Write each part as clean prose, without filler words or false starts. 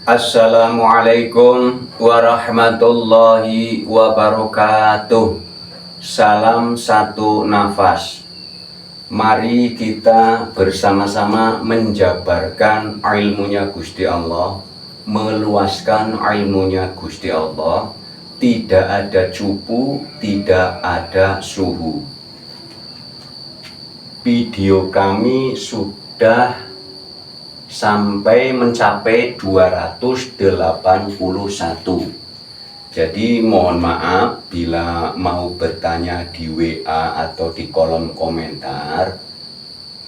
Assalamualaikum warahmatullahi wabarakatuh. Salam satu nafas. Mari kita bersama-sama menjabarkan ilmunya Gusti Allah, meluaskan ilmunya Gusti Allah. Tidak ada cupu, tidak ada suhu. Video kami sudah sampai mencapai 281. Jadi mohon maaf bila mau bertanya di WA atau di kolom komentar,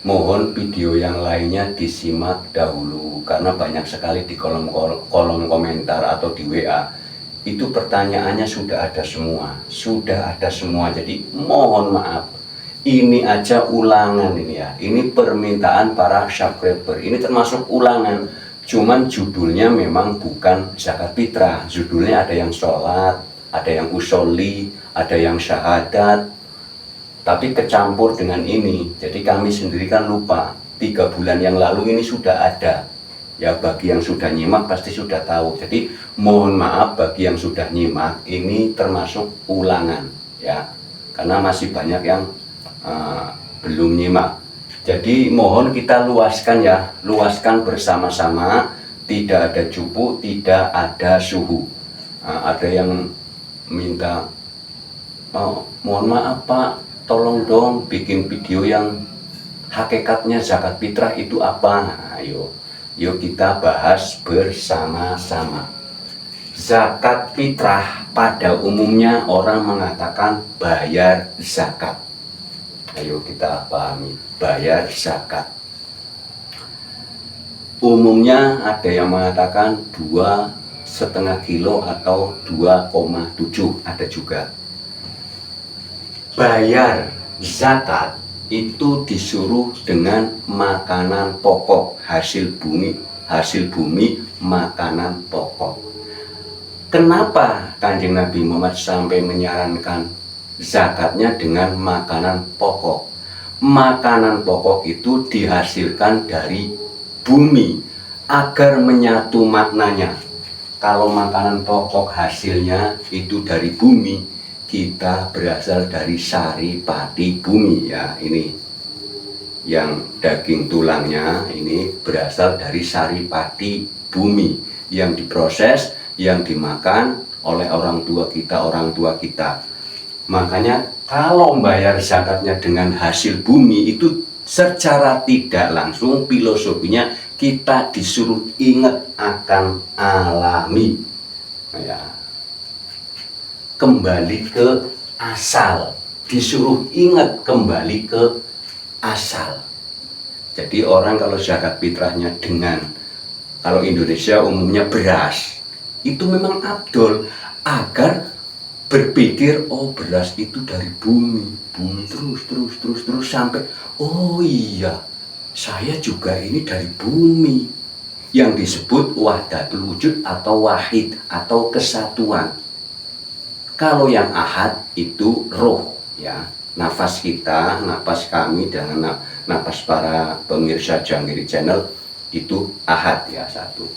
mohon video yang lainnya disimak dahulu karena banyak sekali di kolom komentar atau di WA itu pertanyaannya sudah ada semua. Jadi mohon maaf. Ini aja ulangan ini ya. Ini permintaan para subscriber. Ini termasuk ulangan. Cuman judulnya memang bukan zakat fitrah. Judulnya ada yang sholat, ada yang usoli, ada yang syahadat. Tapi kecampur dengan ini. Jadi kami sendiri kan lupa. 3 bulan yang lalu ini sudah ada. Ya bagi yang sudah nyimak pasti sudah tahu. Jadi mohon maaf bagi yang sudah nyimak. Ini termasuk ulangan ya. Karena masih banyak yang belum nyimak. Jadi mohon kita luaskan ya, luaskan bersama-sama. Tidak ada cupu, tidak ada suhu. Ada yang minta, mohon maaf Pak, tolong dong bikin video yang hakikatnya zakat fitrah itu apa. Yuk kita bahas bersama-sama. Zakat fitrah pada umumnya orang mengatakan bayar zakat. Ayo kita pahami, bayar zakat. Umumnya ada yang mengatakan 2,5 kilo atau 2,7, ada juga. Bayar zakat itu disuruh dengan makanan pokok, hasil bumi makanan pokok. Kenapa Kanjeng Nabi Muhammad sampai menyarankan zakatnya dengan makanan pokok? Makanan pokok itu dihasilkan dari bumi agar menyatu maknanya. Kalau makanan pokok hasilnya itu dari bumi, kita berasal dari sari pati bumi ya. Ini yang daging tulangnya ini berasal dari sari pati bumi yang diproses, yang dimakan oleh orang tua kita. Makanya kalau membayar zakatnya dengan hasil bumi itu secara tidak langsung filosofinya kita disuruh ingat akan alami. Ya. Kembali ke asal. Disuruh ingat kembali ke asal. Jadi orang kalau zakat fitrahnya dengan, kalau Indonesia umumnya beras, itu memang afdol agar berpikir beras itu dari bumi terus sampai iya saya juga ini dari bumi, yang disebut wahdatul wujud atau wahid atau kesatuan. Kalau yang ahad itu roh ya, nafas kita, nafas kami dengan nafas para pemirsa Janggiri Channel itu ahad ya, satu.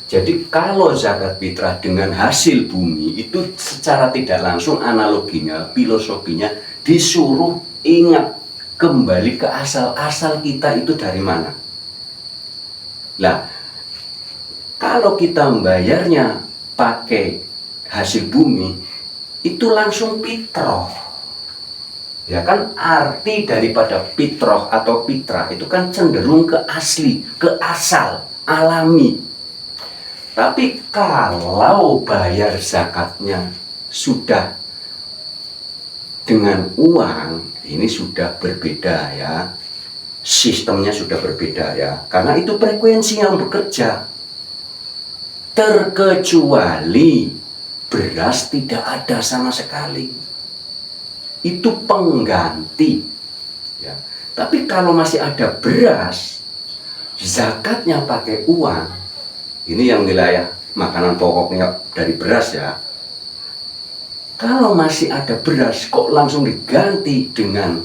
Jadi kalau zakat fitrah dengan hasil bumi itu secara tidak langsung analoginya, filosofinya disuruh ingat kembali ke asal kita itu dari mana. Lah, kalau kita membayarnya pakai hasil bumi itu langsung fitrah. Ya kan, arti daripada fitrah atau fitrah itu kan cenderung ke asli, ke asal, alami. Tapi kalau bayar zakatnya sudah dengan uang, ini sudah berbeda ya. Sistemnya sudah berbeda ya. Karena itu frekuensi yang bekerja. Terkecuali beras tidak ada sama sekali. Itu pengganti. Ya. Tapi kalau masih ada beras, zakatnya pakai uang. Ini yang wilayah makanan pokoknya dari beras ya. Kalau masih ada beras kok langsung diganti dengan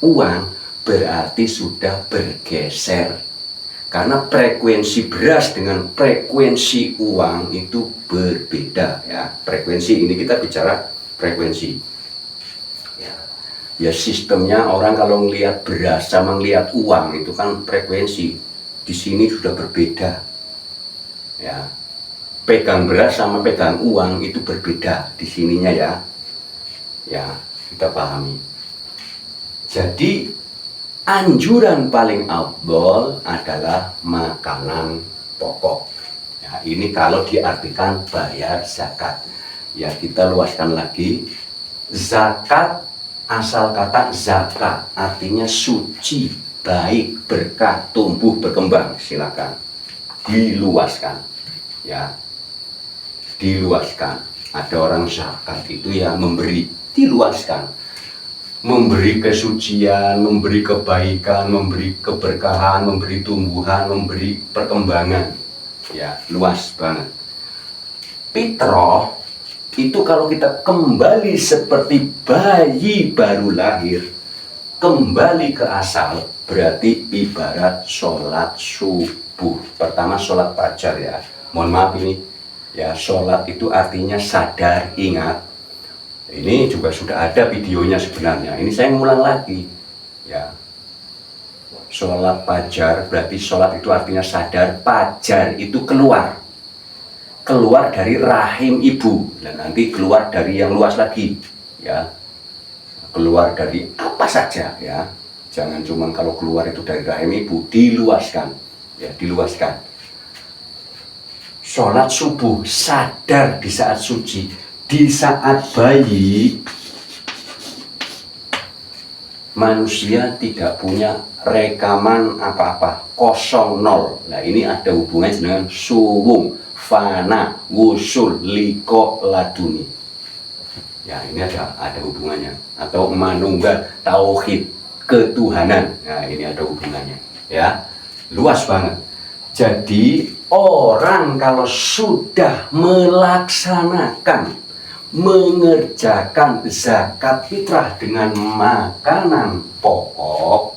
uang, berarti sudah bergeser Karena frekuensi beras dengan frekuensi uang itu berbeda ya. Frekuensi ini kita bicara frekuensi. Ya sistemnya orang kalau melihat beras sama melihat uang itu kan frekuensi. Di sini sudah berbeda. Ya. Pegang beras sama pegang uang itu berbeda di sininya ya. Ya, kita pahami. Jadi anjuran paling afdol adalah makanan pokok. Ya, ini kalau diartikan bayar zakat. Ya, kita luaskan lagi. Zakat, asal kata zakat artinya suci, baik, berkah, tumbuh, berkembang. Silakan diluaskan. Ya. Diluaskan. Ada orang zakat itu ya memberi, diluaskan. Memberi kesucian, memberi kebaikan, memberi keberkahan, memberi tumbuhan, memberi perkembangan. Ya, luas banget. Fitrah itu kalau kita kembali seperti bayi baru lahir, kembali ke asal, berarti ibarat sholat subuh. Pertama sholat fajar ya. Mohon maaf ini, ya sholat itu artinya sadar, ingat. Ini juga sudah ada videonya sebenarnya. Ini saya ngulang lagi. Ya. Sholat fajar berarti sholat itu artinya sadar. Fajar itu keluar. Keluar dari rahim ibu. Dan nanti keluar dari yang luas lagi. Ya. Keluar dari apa saja ya. Jangan cuma kalau keluar itu dari rahim ibu, diluaskan. Ya, diluaskan. Sholat subuh sadar di saat suci. Di saat bayi, manusia tidak punya rekaman apa-apa, kosong, nol. Nah ini ada hubungannya dengan suwung, fana, wusul, liko, laduni. Ya ini ada hubungannya. Atau manunggal, tauhid, ketuhanan. Nah ini ada hubungannya. Ya, luas banget. Jadi orang kalau sudah melaksanakan, mengerjakan zakat fitrah dengan makanan pokok,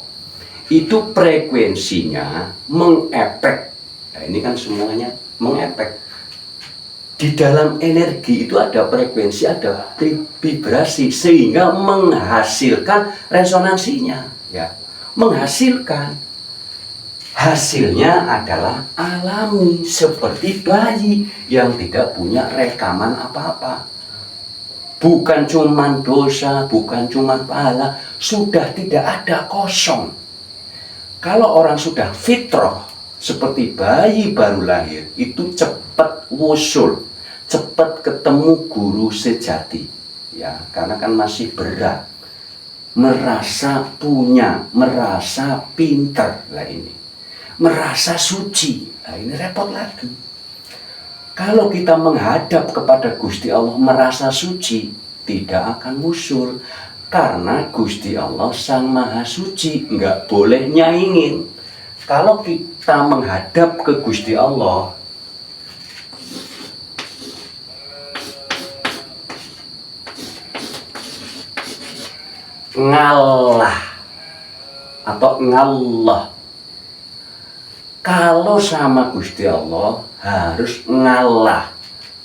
itu frekuensinya mengefek. Nah ini kan semuanya mengefek. Di dalam energi itu ada frekuensi, ada vibrasi, sehingga menghasilkan resonansinya. Ya, menghasilkan. Hasilnya adalah alami, seperti bayi yang tidak punya rekaman apa-apa. Bukan cuman dosa, bukan cuman pahala, sudah tidak ada, kosong. Kalau orang sudah fitrah, seperti bayi baru lahir, itu cepat wusul, cepat ketemu guru sejati. Ya, karena kan masih berat. Merasa punya, merasa pinter lah ini. Merasa suci, nah ini repot lagi. Kalau kita menghadap kepada Gusti Allah merasa suci, tidak akan wusul. Karena Gusti Allah Sang Maha Suci, nggak boleh nyaingin. Kalau kita menghadap ke Gusti Allah, ngalah atau ngallah. Kalau sama Gusti Allah harus ngalah.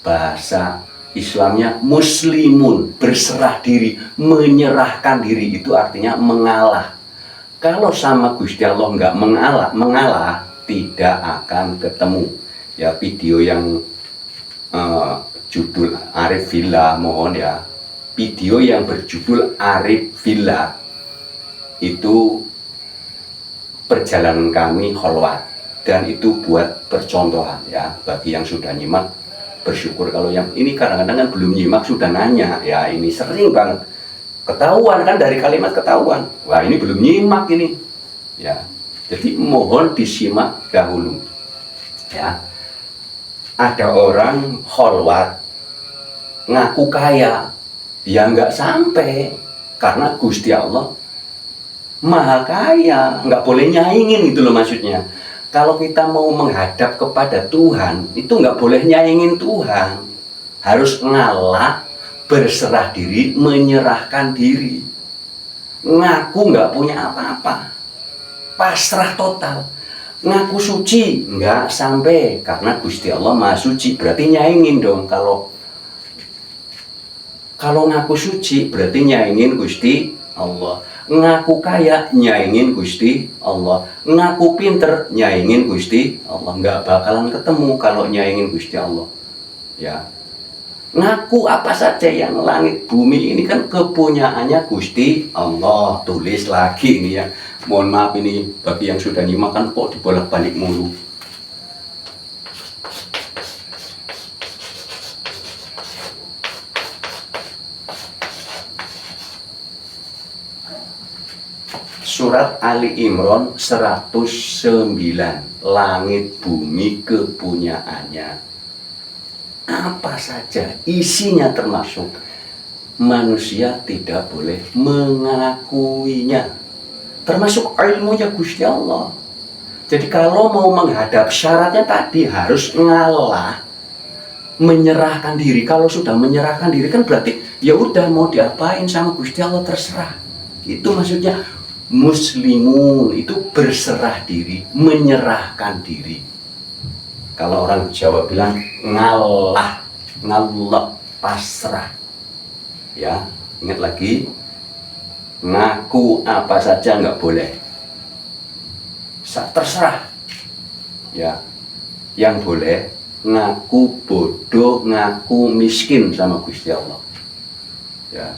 Bahasa Islamnya muslimun, berserah diri, menyerahkan diri, itu artinya mengalah. Kalau sama Gusti Allah nggak mengalah tidak akan ketemu. Ya video yang judul Arif Villa, mohon ya. Video yang berjudul Arif Villa itu perjalanan kami kholwat. Dan itu buat percontohan ya, bagi yang sudah nyimak bersyukur. Kalau yang ini kadang-kadang kan belum nyimak sudah nanya, ya ini sering banget ketahuan kan, dari kalimat ketahuan, wah ini belum nyimak ini ya. Jadi mohon disimak dahulu ya. Ada orang kholwat ngaku kaya, ya nggak sampai, karena Gusti Allah Maha Kaya, nggak boleh nyaingin itu loh maksudnya. Kalau kita mau menghadap kepada Tuhan, itu nggak boleh nyaingin Tuhan. Harus ngalah, berserah diri, menyerahkan diri. Ngaku nggak punya apa-apa. Pasrah total. ngaku suci nggak sampai, karena Gusti Allah Maha Suci. Berarti nyaingin dong. Kalau ngaku suci berarti nyaingin Gusti Allah. Ngaku kaya nyaingin Gusti Allah. Ngaku pinter nyaingin Gusti Allah. Nggak bakalan ketemu kalau nyaingin Gusti Allah. Ya. Ngaku apa saja yang langit bumi ini kan kepunyaannya Gusti Allah. Tulis lagi ini ya. Mohon maaf ini bagi yang sudah nyimak kan kok dibolak-balik mulu. Surat Ali Imran 109, langit bumi kepunyaannya. Apa saja isinya termasuk manusia tidak boleh mengakuinya. Termasuk ilmunya Gusti Allah. Jadi kalau mau menghadap syaratnya tadi harus ngalah, menyerahkan diri. Kalau sudah menyerahkan diri kan berarti ya udah mau diapain sama Gusti Allah terserah. Itu maksudnya muslimun itu berserah diri, menyerahkan diri. Kalau orang Jawa bilang ngalah, pasrah. Ya, ingat lagi, ngaku apa saja nggak boleh. Terserah. Ya, yang boleh ngaku bodoh, ngaku miskin sama Gusti Allah. Ya.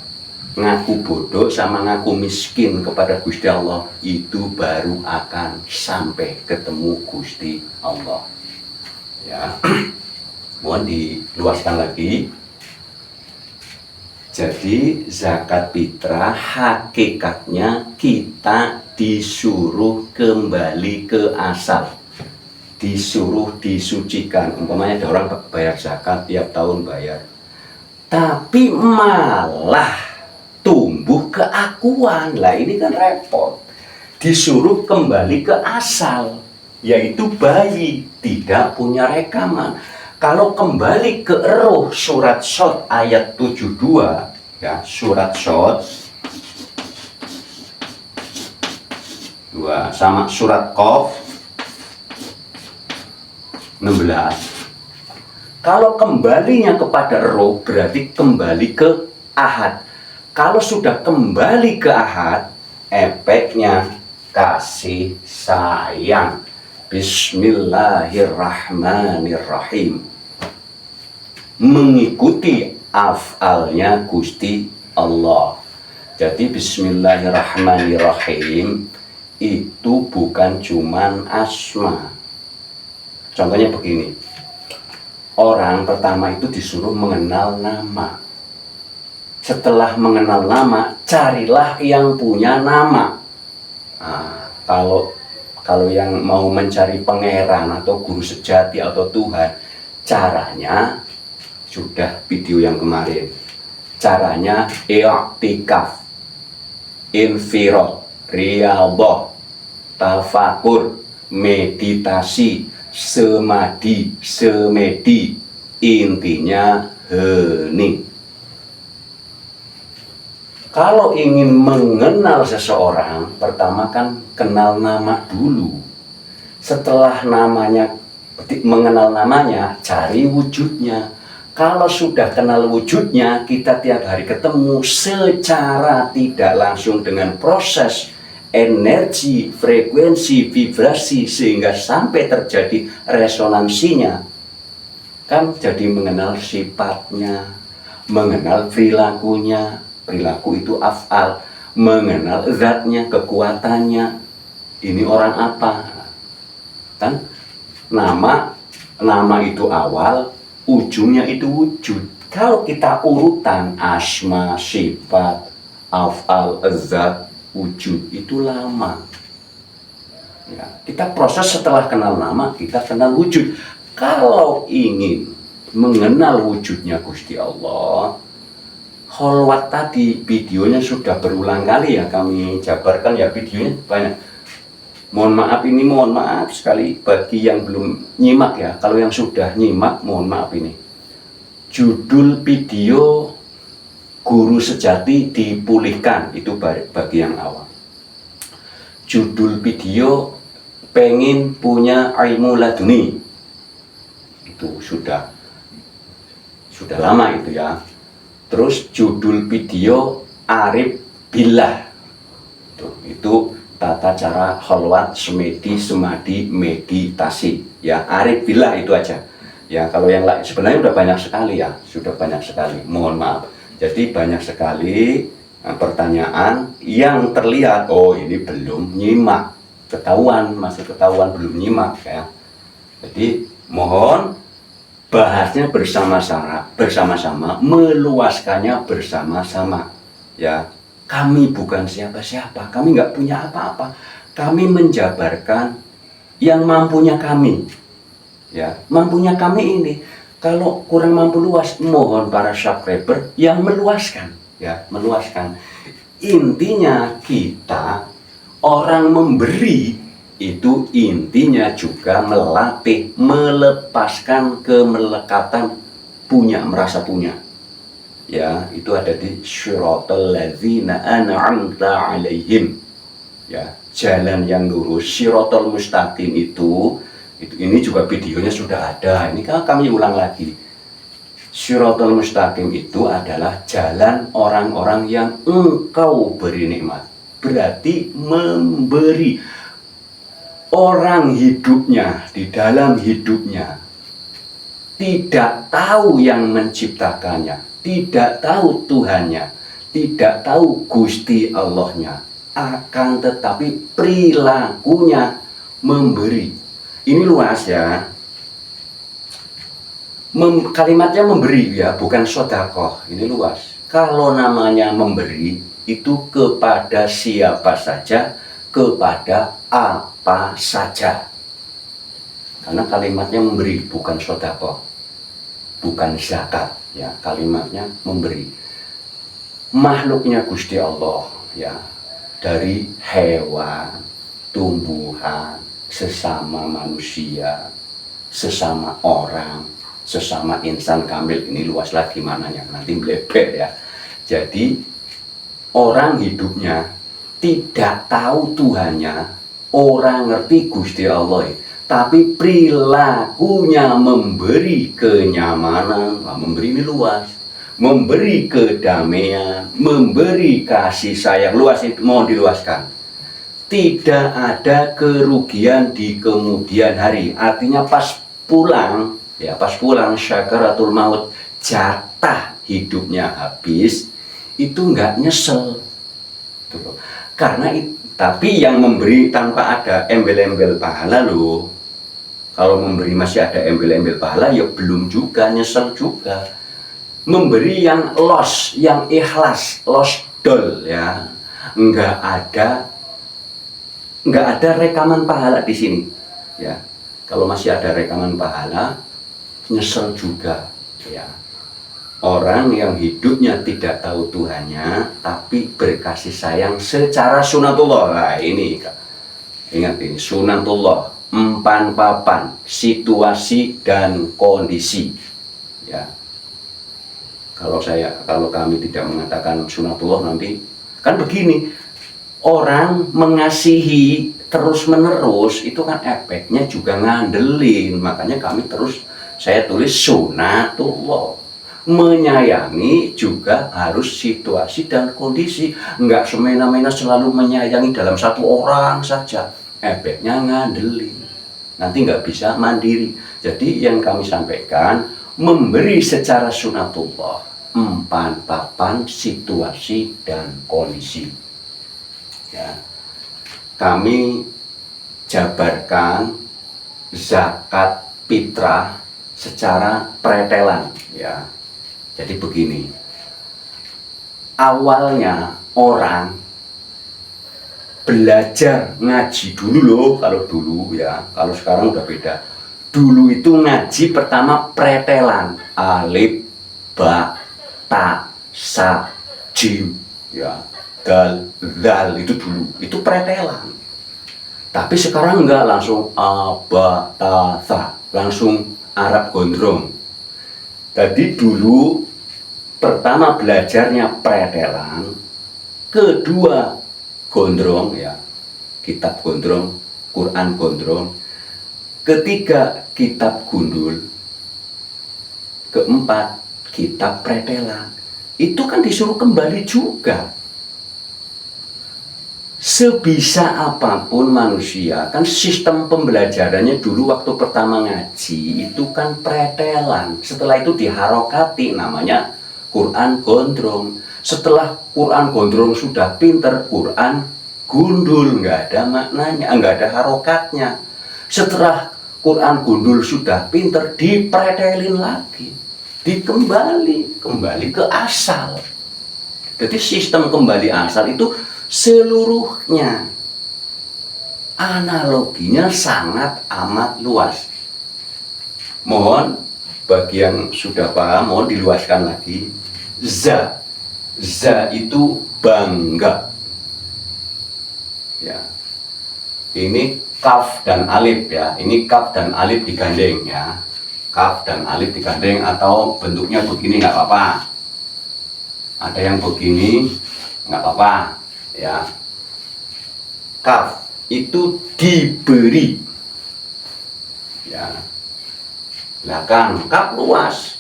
Ngaku bodoh sama ngaku miskin kepada Gusti Allah itu baru akan sampai ketemu Gusti Allah. Ya, mohon diluaskan lagi. Jadi zakat fitrah hakikatnya kita disuruh kembali ke asal, disuruh disucikan. Umpamanya ada orang bayar zakat tiap tahun bayar, tapi malah tumbuh keakuan. Lah ini kan repot. Disuruh kembali ke asal, yaitu bayi, tidak punya rekaman. Kalau kembali ke roh, surat Shad ayat 72, ya, surat Shad 2 sama surat Qaf 16. Kalau kembalinya kepada roh berarti kembali ke ahad. Kalau sudah kembali ke ahad, efeknya kasih sayang. Bismillahirrahmanirrahim. Mengikuti af'alnya Gusti Allah. Jadi bismillahirrahmanirrahim itu bukan cuman asma. Contohnya begini. Orang pertama itu disuruh mengenal nama. Setelah mengenal nama, carilah yang punya nama. Nah, kalau yang mau mencari pangeran atau guru sejati atau Tuhan, caranya sudah video yang kemarin. Caranya i'tikaf, infirad, riyadhah, tafakur, meditasi, semedi, intinya hening. Kalau ingin mengenal seseorang, pertama kan kenal nama dulu. Setelah mengenal namanya, cari wujudnya. Kalau sudah kenal wujudnya, kita tiap hari ketemu secara tidak langsung dengan proses energi, frekuensi, vibrasi, sehingga sampai terjadi resonansinya. Kan jadi mengenal sifatnya, mengenal perilakunya. Perilaku itu af'al, mengenal zatnya, kekuatannya. Ini orang apa? Kan nama itu awal, ujungnya itu wujud. Kalau kita urutan asma, sifat, af'al, zat, wujud itu lama. Ya, kita proses setelah kenal nama, kita kenal wujud. Kalau ingin mengenal wujudnya Gusti Allah, kholwat tadi videonya sudah berulang kali ya kami jabarkan ya, videonya banyak. Mohon maaf sekali bagi yang belum nyimak ya. Kalau yang sudah nyimak mohon maaf ini. Judul video Guru Sejati Dipulihkan itu bagi yang awam. Judul video pengen punya ilmu laduni. Itu sudah lama itu ya. Terus judul video Arif Billah. Itu tata cara khalwat, semedi, semadi, meditasi. Ya, Arif Billah itu aja. Ya, kalau yang lain sebenarnya udah banyak sekali ya, sudah banyak sekali. Mohon maaf. Jadi banyak sekali pertanyaan yang terlihat, oh ini belum nyimak, masih ketahuan belum nyimak ya. Jadi mohon bahasnya bersama-sama, meluaskannya bersama-sama. Ya, kami bukan siapa-siapa, kami nggak punya apa-apa. Kami menjabarkan yang mampunya kami. Ya, mampunya kami ini. Kalau kurang mampu luas, mohon para subscriber yang meluaskan, ya, meluaskan. Intinya kita orang memberi itu intinya juga melatih, melepaskan kemelekatan merasa punya. Ya, itu ada di Syiratal ladzina an'amta 'alaihim. Ya, jalan yang lurus, Syiratal mustaqim itu ini juga videonya sudah ada. Ini kan kami ulang lagi. Syiratal mustaqim itu adalah jalan orang-orang yang engkau beri nikmat. Berarti memberi. Orang hidupnya, di dalam hidupnya tidak tahu yang menciptakannya, tidak tahu Tuhannya, tidak tahu Gusti Allahnya, akan tetapi perilakunya memberi. Ini luas ya. Kalimatnya memberi ya, bukan sodakoh. Ini luas. Kalau namanya memberi itu kepada siapa saja, kepada apa saja. Karena kalimatnya memberi, bukan sodakoh, bukan zakat. Ya, kalimatnya memberi. Makhluknya Gusti Allah ya, dari hewan, tumbuhan, sesama manusia, sesama orang, sesama insan kamil. Ini luas lagi mananya, nanti melebar ya. Jadi orang hidupnya tidak tahu Tuhannya, orang ngerti Gusti Allah, tapi perilakunya memberi kenyamanan. Nah, memberi ini luas, memberi kedamaian, memberi kasih sayang. Luas itu, mau diluaskan. Tidak ada kerugian di kemudian hari. Artinya pas pulang, ya pas pulang syakaratul maut, jatah hidupnya habis, itu nggak nyesel. Karena tapi yang memberi tanpa ada embel-embel pahala loh. Kalau memberi masih ada embel-embel pahala, ya belum juga, nyesel juga. Memberi yang los, yang ikhlas, los dol ya, nggak ada rekaman pahala di sini ya. Kalau masih ada rekaman pahala, nyesel juga ya. Orang yang hidupnya tidak tahu Tuhannya tapi berkasih sayang secara sunatullah. Nah, ini ingat ini sunatullah, empan papan, situasi dan kondisi ya. Kalau kami tidak mengatakan sunatullah, nanti kan begini, orang mengasihi terus menerus itu kan efeknya juga ngandelin. Makanya saya tulis sunatullah. Menyayangi juga harus situasi dan kondisi. Enggak semena-mena selalu menyayangi dalam satu orang saja, efeknya ngandelin, nanti nggak bisa mandiri. Jadi yang kami sampaikan, memberi secara sunatullah, empan papan, situasi dan kondisi ya. Kami jabarkan zakat fitrah secara pretelan ya. Jadi begini, awalnya orang belajar ngaji dulu loh. Kalau dulu ya, kalau sekarang udah beda. Dulu itu ngaji pertama pretelan, alif, ba, ta, sa, jim ya, dal, zal, itu dulu, itu pretelan. Tapi sekarang enggak, langsung a, ba, ta, sa, langsung Arab gondrong. Jadi dulu pertama belajarnya pretelan, kedua gondrong ya, kitab gondrong, Quran gondrong. Ketiga, kitab gundul. Keempat, kitab pretelan. Itu kan disuruh kembali juga. Sebisa apapun manusia, kan sistem pembelajarannya dulu waktu pertama ngaji itu kan pretelan. Setelah itu diharokati, namanya Quran gondrong. Setelah Quran gondrong sudah pinter, Quran gundul, nggak ada maknanya, nggak ada harokatnya. Setelah Quran gundul sudah pinter, dipretelin lagi, kembali ke asal. Jadi sistem kembali asal itu seluruhnya, analoginya sangat amat luas. Mohon bagi yang sudah paham, mohon diluaskan lagi. Za itu bangga. Ya. Ini kaf dan alif ya. Ini kaf dan alif digandeng ya. Kaf dan alif digandeng atau bentuknya begini nggak apa-apa. Ada yang begini nggak apa-apa. Ya, kaf itu diberi. Ya, silakan. Kaf luas.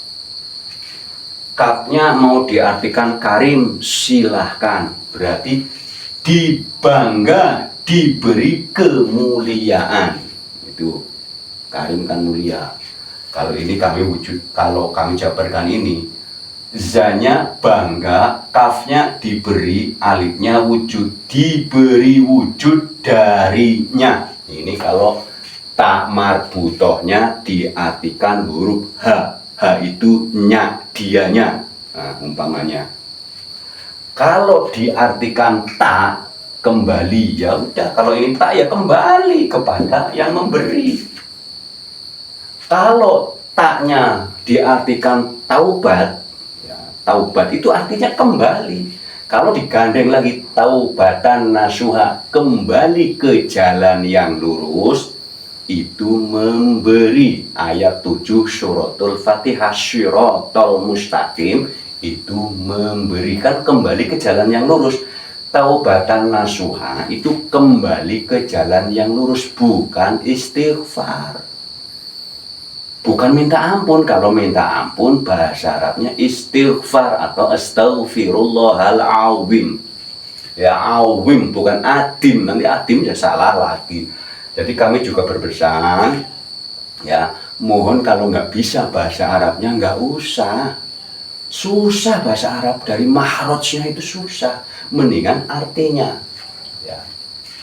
Kafnya mau diartikan karim, silahkan. Berarti dibangga, diberi kemuliaan. Itu karim kan mulia. Kalau ini kami kalau kami jabarkan ini, zanya bangga, kafnya diberi, alifnya wujud, diberi wujud darinya. Ini kalau tak marbutohnya diartikan huruf H. H itu nya, dianya. Nah, umpamanya. Kalau diartikan tak, kembali, ya udah. Kalau ini tak, ya kembali kepada yang memberi. Kalau taknya diartikan taubat, taubat itu artinya kembali. Kalau digandeng lagi taubatan nasuha, kembali ke jalan yang lurus, itu memberi. Ayat 7 suratul Fatihah, syiratal mustaqim, itu memberikan kembali ke jalan yang lurus. Taubatan nasuha itu kembali ke jalan yang lurus, bukan istighfar. Bukan minta ampun. Kalau minta ampun bahasa Arabnya istighfar atau astaghfirullahaladzim. Ya, awim bukan adim. Nanti adim ya salah lagi. Jadi kami juga berpesan, ya mohon kalau nggak bisa bahasa Arabnya nggak usah. Susah bahasa Arab, dari mahrojnya itu susah. Mendingan artinya. Ya,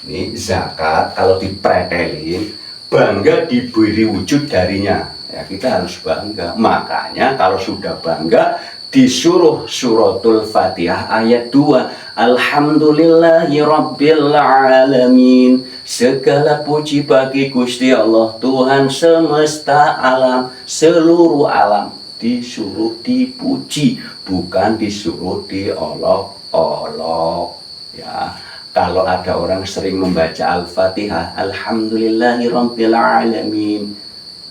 ini zakat kalau dipretelin, bangga diberi wujud darinya. Ya, kita harus bangga. Makanya kalau sudah bangga, disuruh suratul Fatihah ayat 2. Alhamdulillahi Rabbil Alamin. Segala puji bagi Gusti Allah, Tuhan semesta alam, seluruh alam. Disuruh dipuji, bukan disuruh diolok-olok. Ya, kalau ada orang sering membaca Al-Fatihah, Alhamdulillahi Rabbil Alamin,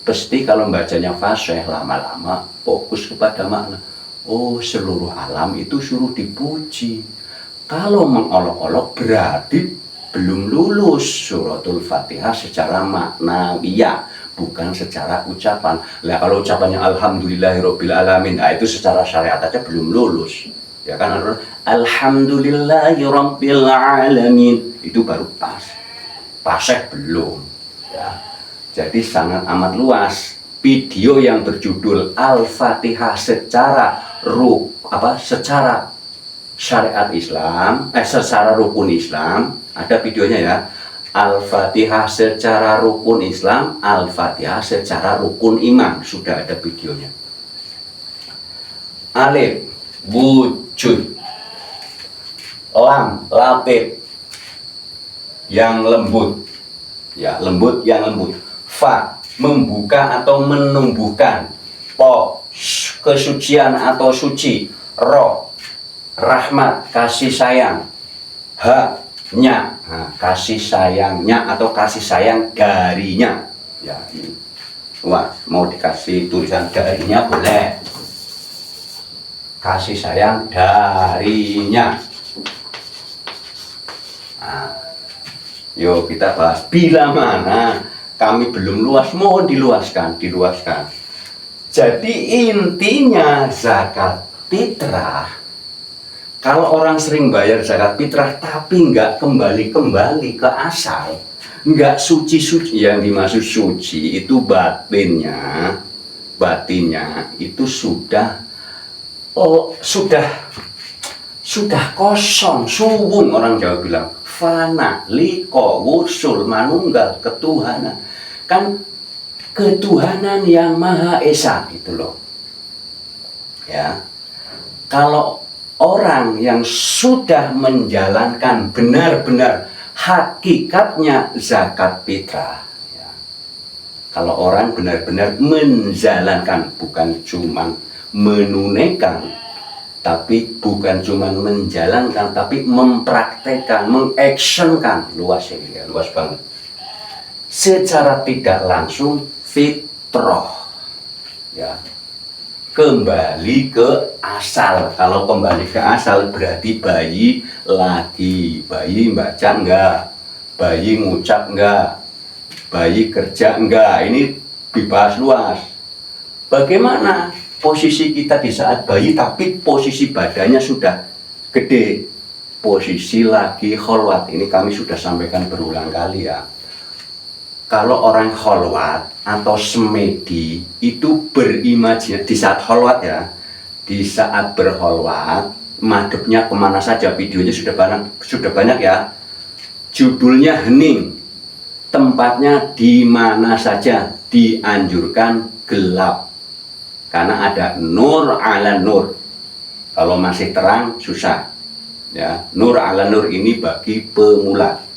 pasti kalau bacanya fasih lama-lama fokus kepada makna. Oh, seluruh alam itu suruh dipuji. Kalau mengolok-olok berarti belum lulus suratul Fatihah secara maknawiyah, bukan secara ucapan. Lah kalau ucapannya alhamdulillahirabbil alamin, nah itu secara syariat aja belum lulus. Ya kan, alhamdulillahirabbil alamin itu baru pas. Fasih belum. Ya. Jadi sangat amat luas. Video yang berjudul Al-Fatihah secara secara syariat Islam, secara rukun Islam, ada videonya ya. Al-Fatihah secara rukun Islam, Al-Fatihah secara rukun iman, sudah ada videonya. Alif wujud, lam lapit yang lembut, ya lembut yang lembut. Fa membuka atau menumbuhkan. Po kesucian atau suci. Ro rahmat kasih sayang. Ha nya kasih sayangnya atau kasih sayang darinya. Ya ini. Wah, mau dikasih tulisan darinya boleh. Kasih sayang darinya. Nah, Yo kita bahas. Bila mana kami belum luas, mohon diluaskan. Jadi intinya zakat fitrah, kalau orang sering bayar zakat fitrah tapi nggak kembali ke asal, nggak suci, yang dimaksud suci itu batinnya itu sudah kosong, suwung, orang Jawa bilang fana, liko, wusul, manunggal, ketuhanan. Kan ketuhanan yang Maha Esa gitu loh. Ya. Kalau orang yang sudah menjalankan benar-benar hakikatnya zakat fitrah, ya. Kalau orang benar-benar menjalankan, bukan cuma menunaikan, tapi bukan cuma menjalankan, tapi mempraktekkan, mengactionkan, luas ya, luas banget. Secara tidak langsung fitrah, ya, kembali ke asal. Kalau kembali ke asal berarti bayi lagi, bayi baca enggak, bayi ngucap enggak, bayi kerja enggak. Ini dibahas luas. Bagaimana posisi kita di saat bayi tapi posisi badannya sudah gede, posisi lagi kholwat. Ini kami sudah sampaikan berulang kali ya. Kalau orang kholwat atau semedi itu berimajinasi di saat kholwat ya, di saat berkholwat, madepnya kemana saja, videonya sudah banyak ya. Judulnya hening, tempatnya di mana saja, dianjurkan gelap. Karena ada nur ala nur. Kalau masih terang susah. Ya, nur ala nur ini bagi pemula.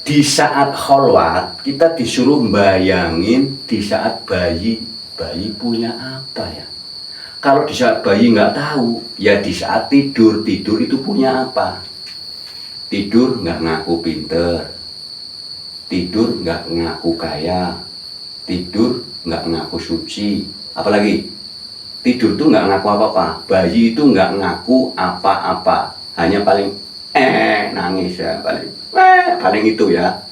Di saat kholwat kita disuruh bayangin di saat bayi punya apa ya? Kalau di saat bayi nggak tahu, ya di saat tidur itu punya apa? Tidur nggak ngaku pinter, tidur nggak ngaku kaya, tidur nggak ngaku suci, apalagi tidur tuh nggak ngaku apa-apa. Bayi itu nggak ngaku apa-apa, hanya paling nangis ya, paling itu ya.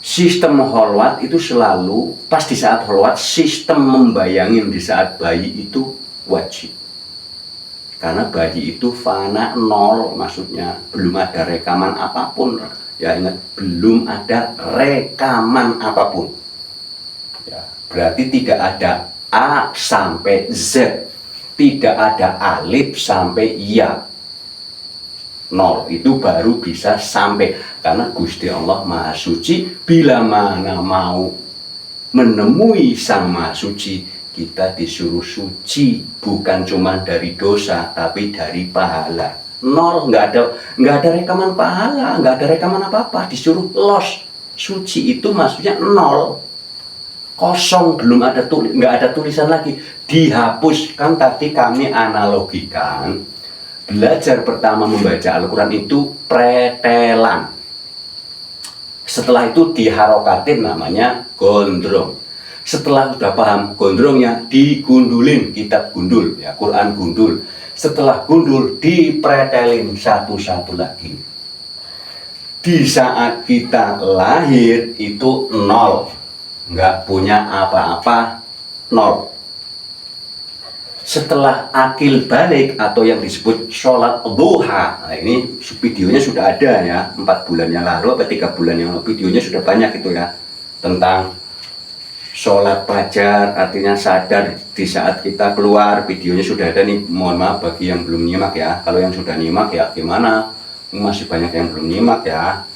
Sistem kholwat itu selalu pas di saat kholwat, sistem membayangin di saat bayi itu wajib. Karena bayi itu fana, nol, maksudnya belum ada rekaman apapun. Ya ingat, belum ada rekaman apapun. Berarti tidak ada A sampai Z, tidak ada alif sampai ya, nol. Itu baru bisa sampai, karena Gusti Allah Maha Suci. Bila mana mau menemui Sang Maha Suci, kita disuruh suci, bukan cuma dari dosa tapi dari pahala. Nol, nggak ada rekaman pahala, nggak ada rekaman apa-apa, disuruh los. Suci itu maksudnya nol, kosong, belum ada nggak ada tulisan lagi, dihapuskan. Tadi kami analogikan, belajar pertama membaca Al-Quran itu pretelan, setelah itu diharokatin, namanya gondrong. Setelah sudah paham gondrongnya, digundulin, kitab gundul ya, Quran gundul. Setelah gundul, dipretelin satu-satu lagi. Di saat kita lahir itu nol, nggak punya apa-apa, nol. Setelah akil balik atau yang disebut sholat duha, nah ini videonya sudah ada ya, 4 bulan yang lalu atau 3 bulan yang lalu, videonya sudah banyak itu ya, tentang sholat fajar, artinya sadar di saat kita keluar. Videonya sudah ada nih, mohon maaf bagi yang belum nyimak ya. Kalau yang sudah nyimak ya gimana, masih banyak yang belum nyimak ya.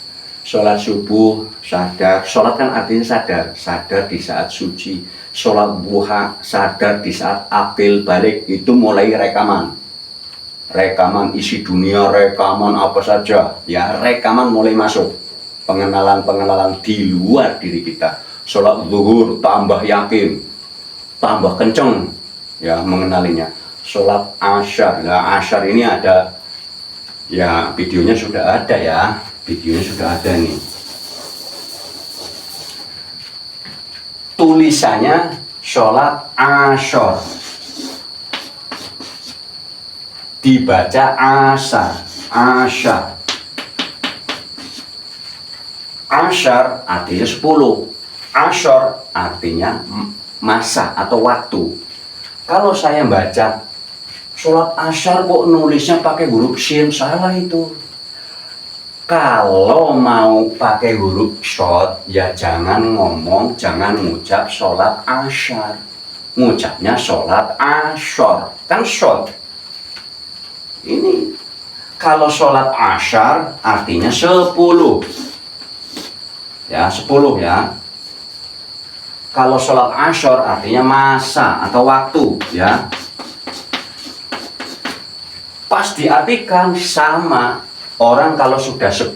Sholat subuh sadar, sholat kan artinya sadar di saat suci. Sholat duha sadar di saat akil balik, itu mulai rekaman isi dunia, rekaman apa saja ya, rekaman mulai masuk, pengenalan di luar diri kita. Sholat zuhur tambah yakin, tambah kenceng ya mengenalinya. Sholat asyar, nah asyar ini ada ya, videonya sudah ada ya, videonya sudah ada nih. Tulisannya sholat asyar, dibaca asar, asyar. Asyar artinya 10. Asyar artinya masa atau waktu. Kalau saya baca sholat asyar kok nulisnya pakai huruf shin, salah itu. Kalau mau pakai huruf short, ya jangan ngomong, jangan ngucap sholat asyar. Ngucapnya sholat asyar, kan short. Ini kalau sholat asyar artinya 10. Ya, 10 ya. Kalau sholat asyar artinya masa atau waktu ya. Pas diartikan sama. Orang kalau sudah 10,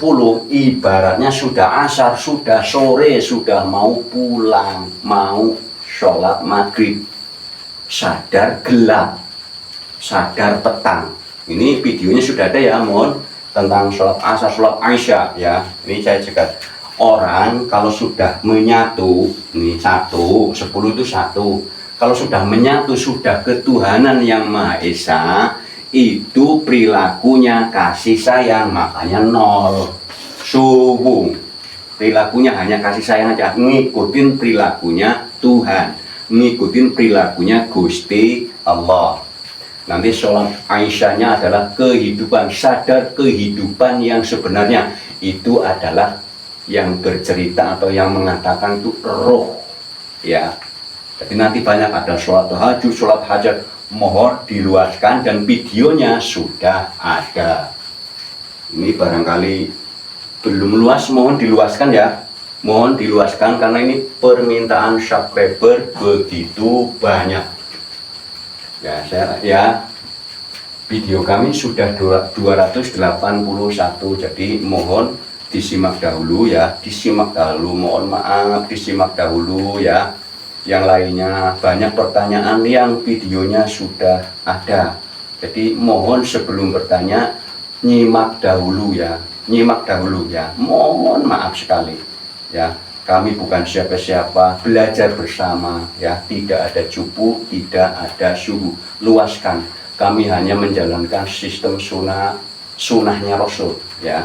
ibaratnya sudah asar, sudah sore, sudah mau pulang, mau sholat maghrib. Sadar gelap, sadar petang. Ini videonya sudah ada ya, mohon, tentang sholat asar, sholat isya ya. Ini saya cakap, orang kalau sudah menyatu, ini 1, 10 itu 1. Kalau sudah menyatu, sudah ketuhanan yang Maha Esa, itu perilakunya kasih sayang, makanya 0. Subuh perilakunya hanya kasih sayang aja, ngikutin perilakunya Tuhan, ngikutin perilakunya Gusti Allah. Nanti sholat Aisyahnya adalah kehidupan, sadar kehidupan yang sebenarnya. Itu adalah yang bercerita atau yang mengatakan itu roh ya. Jadi nanti banyak ada sholat tahajud, sholat hajat, mohon diluaskan dan videonya sudah ada. Ini barangkali belum luas, mohon diluaskan ya. Mohon diluaskan karena ini permintaan subscriber begitu banyak. Ya, video kami sudah 281, jadi mohon disimak dahulu ya, disimak dahulu, mohon maaf, disimak dahulu ya. Yang lainnya banyak pertanyaan yang videonya sudah ada, jadi mohon sebelum bertanya nyimak dahulu ya, nyimak dahulu ya, mohon maaf sekali ya. Kami bukan siapa-siapa, belajar bersama ya, tidak ada cupu, tidak ada suhu. Luaskan, kami hanya menjalankan sistem sunahnya Rasul ya,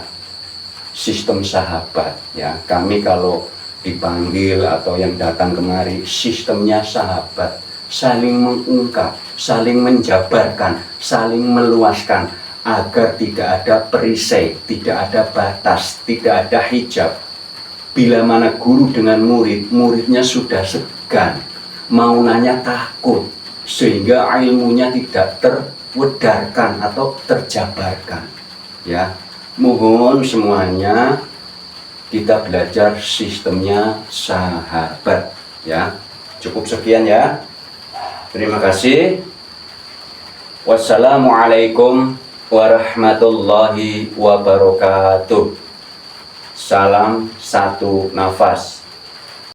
sistem sahabat ya. Kami kalau dipanggil atau yang datang kemari, sistemnya sahabat, saling mengungkap, saling menjabarkan, saling meluaskan agar tidak ada perisai, tidak ada batas, tidak ada hijab. Bila mana guru dengan murid, muridnya sudah segan, mau nanya takut, sehingga ilmunya tidak terwedarkan atau terjabarkan ya. Mohon semuanya kita belajar sistemnya sahabat ya. Cukup sekian ya, terima kasih. Wassalamualaikum warahmatullahi wabarakatuh. Salam satu nafas.